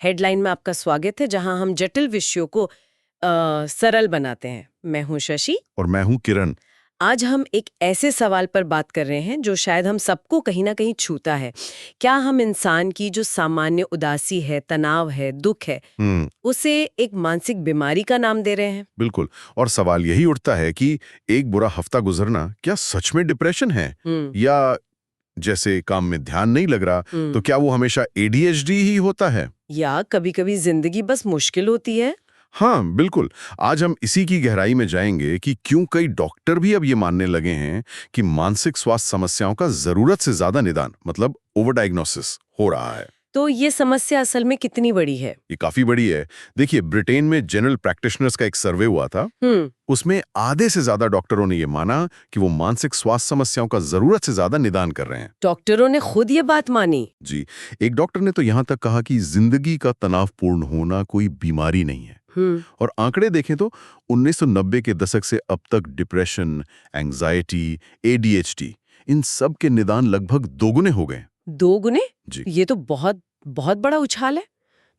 Headline में आपका स्वागत है, जहां हम जटिल विषयों को सरल बनाते हैं। मैं हूं शशि और मैं हूं किरण। आज हम एक ऐसे सवाल पर बात कर रहे हैं जो शायद हम सबको कहीं ना कहीं छूता है। क्या हम इंसान की जो सामान्य उदासी है, तनाव है, दुख है, उसे एक मानसिक बीमारी का नाम दे रहे हैं? बिल्कुल। और सवाल यही उठता है कि एक बुरा हफ्ता गुजरना क्या सच में डिप्रेशन है, या जैसे काम में ध्यान नहीं लग रहा तो क्या वो हमेशा एडीएचडी ही होता है, या कभी-कभी जिंदगी बस मुश्किल होती है? हाँ बिल्कुल। आज हम इसी की गहराई में जाएंगे कि क्यों कई डॉक्टर भी अब ये मानने लगे हैं कि मानसिक स्वास्थ्य समस्याओं का जरूरत से ज्यादा निदान, मतलब ओवर डायग्नोसिस हो रहा है। तो ये समस्या असल में कितनी बड़ी है? ये काफी बड़ी है। देखिए, ब्रिटेन में जनरल प्रैक्टिशनर्स का एक सर्वे हुआ था। उसमें आधे से ज्यादा डॉक्टरों ने ये माना कि वो मानसिक स्वास्थ्य समस्याओं का जरूरत से ज्यादा निदान कर रहे हैं। डॉक्टरों ने खुद ये बात मानी? जी। एक डॉक्टर ने तो यहाँ तक कहा कि जिंदगी का तनावपूर्ण होना कोई बीमारी नहीं है। और आंकड़े देखें तो 1990 के दशक से अब तक डिप्रेशन, एंजाइटी, एडीएचडी, इन सब के निदान लगभग दोगुने हो गए। दोगुने? जी। ये तो बहुत बहुत बड़ा उछाल है।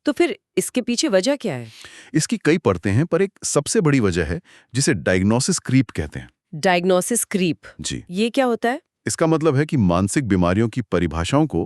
तो फिर इसके पीछे वजह क्या है? इसकी कई परतें हैं, पर एक सबसे बड़ी वजह है जिसे डायग्नोसिस क्रीप कहते हैं। Diagnosis creep? जी। ये क्या होता है? इसका मतलब है कि मानसिक बीमारियों की परिभाषाओं को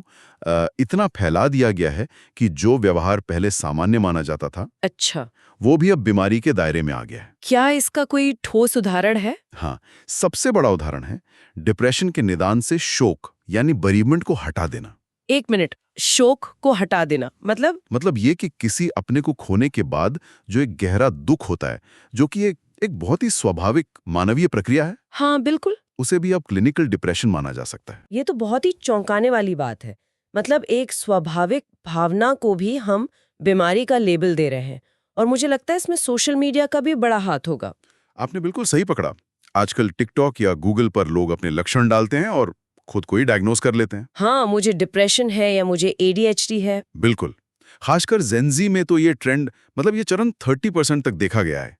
इतना फैला दिया गया है कि जो व्यवहार पहले सामान्य माना जाता था, अच्छा, वो भी अब बीमारी के दायरे में आ गया है। क्या इसका कोई ठोस उदाहरण है? हाँ, सबसे बड़ा उदाहरण है डिप्रेशन के निदान से शोक यानी बेरीमेंट को हटा देना। एक मिनट, शोक को हटा देना मतलब ये कि किसी अपने को खोने के बाद जो एक गहरा दुख होता है, जो कि एक बहुत ही स्वाभाविक मानवीय प्रक्रिया है। हाँ बिल्कुल। उसे भी अब क्लिनिकल डिप्रेशन माना जा सकता है। ये तो बहुत ही चौंकाने वाली बात है। मतलब एक स्वाभाविक भावना को भी हम बीमारी का लेबल दे रहे हैं। और मुझे लगता है इसमें सोशल मीडिया का भी बड़ा हाथ होगा। आपने बिल्कुल सही पकड़ा। आजकल टिकटॉक या गूगल पर लोग अपने लक्षण डालते हैं और खुद को ही डायग्नोस कर लेते हैं। हाँ, मुझे डिप्रेशन है या मुझे एडीएचडी है। बिल्कुल। खासकर जेनजी में तो ये ट्रेंड, मतलब ये चरण 30% तक देखा गया है।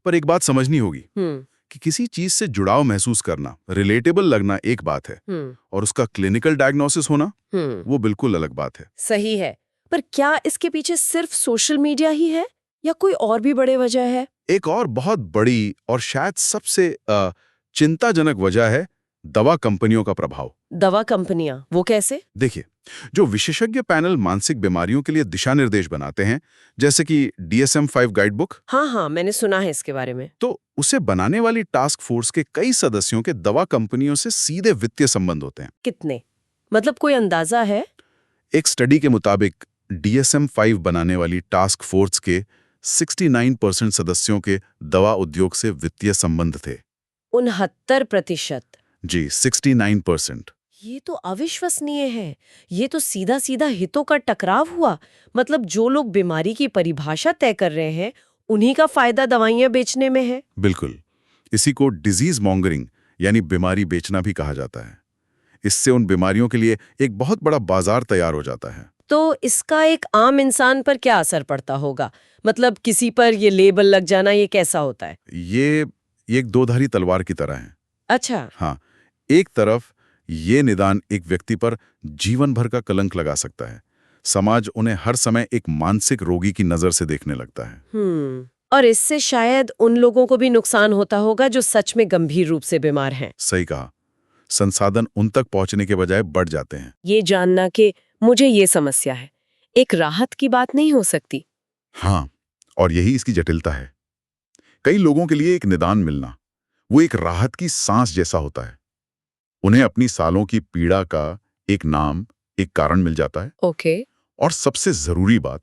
पर एक बात समझनी होगी कि किसी चीज से जुड़ाव महसूस करना, रिलेटेबल लगना एक बात है, और उसका क्लिनिकल डायग्नोसिस होना वो बिल्कुल अलग बात है। सही है। पर क्या इसके पीछे सिर्फ सोशल मीडिया ही है या कोई और भी बड़े वजह है? एक और बहुत बड़ी और शायद सबसे चिंताजनक वजह है दवा कंपनियों का प्रभाव। दवा कंपनियां? वो कैसे? देखिए, जो विशेषज्ञ पैनल मानसिक बीमारियों के लिए दिशा निर्देश बनाते हैं, जैसे कि DSM-5 गाइड बुक, हाँ, मैंने सुना है इसके बारे में। तो उसे बनाने वाली टास्क फोर्स के कई सदस्यों के दवा कंपनियों से सीधे वित्तीय संबंध होते हैं। कितने? मतलब कोई अंदाजा है? एक स्टडी के मुताबिक DSM-5 बनाने वाली टास्क फोर्स के 69% सदस्यों के दवा उद्योग से वित्तीय संबंध थे। 69%? जी, 69%। ये तो अविश्वसनीय है। ये तो सीधा सीधा हितों का टकराव हुआ। मतलब जो लोग बीमारी की परिभाषा तय कर रहे हैं, उन्हीं का फायदा दवाइयां बेचने में है। बिल्कुल। इसी को डिजीज मॉन्गरिंग यानी बीमारी बेचना भी कहा जाता है। इससे उन बीमारियों के लिए एक बहुत बड़ा बाजार तैयार हो जाता है। तो इसका एक आम इंसान पर क्या असर पड़ता होगा? मतलब किसी पर ये लेबल लग जाना, ये कैसा होता है? ये एक दोधारी तलवार की तरह है। अच्छा। हाँ, एक तरफ ये निदान एक व्यक्ति पर जीवन भर का कलंक लगा सकता है। समाज उन्हें हर समय एक मानसिक रोगी की नजर से देखने लगता है। और इससे शायद उन लोगों को भी नुकसान होता होगा जो सच में गंभीर रूप से बीमार हैं। सही कहा। संसाधन उन तक पहुंचने के बजाय बढ़ जाते हैं। ये जानना कि मुझे ये समस्या है, एक राहत की बात नहीं हो सकती। हाँ, और यही इसकी जटिलता है। कई लोगों के लिए एक निदान मिलना वो एक राहत की सांस जैसा होता है। उन्हें अपनी सालों की पीड़ा का एक नाम, एक कारण मिल जाता है। ओके। और सबसे जरूरी बात,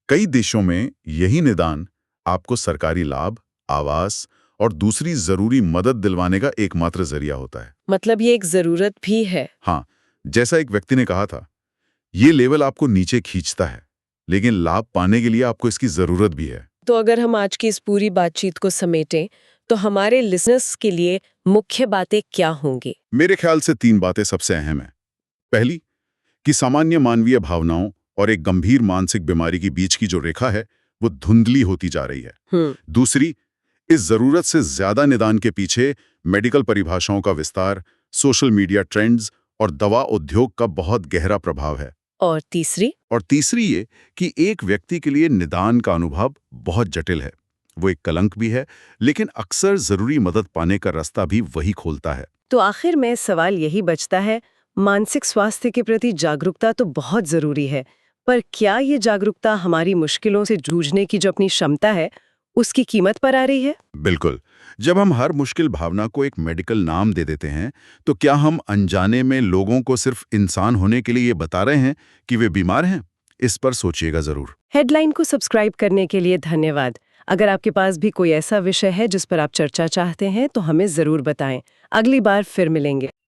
कई देशों में यही निदान आपको सरकारी लाभ, आवास और दूसरी जरूरी मदद दिलवाने का एकमात्र जरिया होता है। मतलब ये एक जरूरत भी है। हाँ, जैसा एक व्यक्ति ने कहा था, ये लेवल आपको नीचे खींचता है, लेकिन लाभ पाने के लिए आपको इसकी जरूरत भी है। तो अगर हम आज की इस पूरी बातचीत को समेटें, तो हमारे लिसनर्स के लिए मुख्य बातें क्या होंगी? मेरे ख्याल से 3 बातें सबसे अहम हैं। पहली, कि सामान्य मानवीय भावनाओं और एक गंभीर मानसिक बीमारी के बीच की जो रेखा है, वो धुंधली होती जा रही है। दूसरी, इस जरूरत से ज्यादा निदान के पीछे मेडिकल परिभाषाओं का विस्तार, सोशल मीडिया ट्रेंड्स और दवा उद्योग का बहुत गहरा प्रभाव है। और तीसरी? और तीसरी ये कि एक व्यक्ति के लिए निदान का अनुभव बहुत जटिल है। वो एक कलंक भी है, लेकिन अक्सर जरूरी मदद पाने का रास्ता भी वही खोलता है। तो आखिर में सवाल यही बचता है, मानसिक स्वास्थ्य के प्रति जागरूकता तो बहुत जरूरी है, पर क्या ये जागरूकता हमारी मुश्किलों से जूझने की जो अपनी क्षमता है, उसकी कीमत पर आ रही है? बिल्कुल। जब हम हर मुश्किल भावना को एक मेडिकल नाम दे देते हैं, तो क्या हम अनजाने में लोगों को सिर्फ इंसान होने के लिए ये बता रहे हैं कि वे बीमार हैं? इस पर सोचिएगा जरूर। हेडलाइन को सब्सक्राइब करने के लिए धन्यवाद। अगर आपके पास भी कोई ऐसा विषय है जिस पर आप चर्चा चाहते हैं, तो हमें जरूर बताएं। अगली बार फिर मिलेंगे।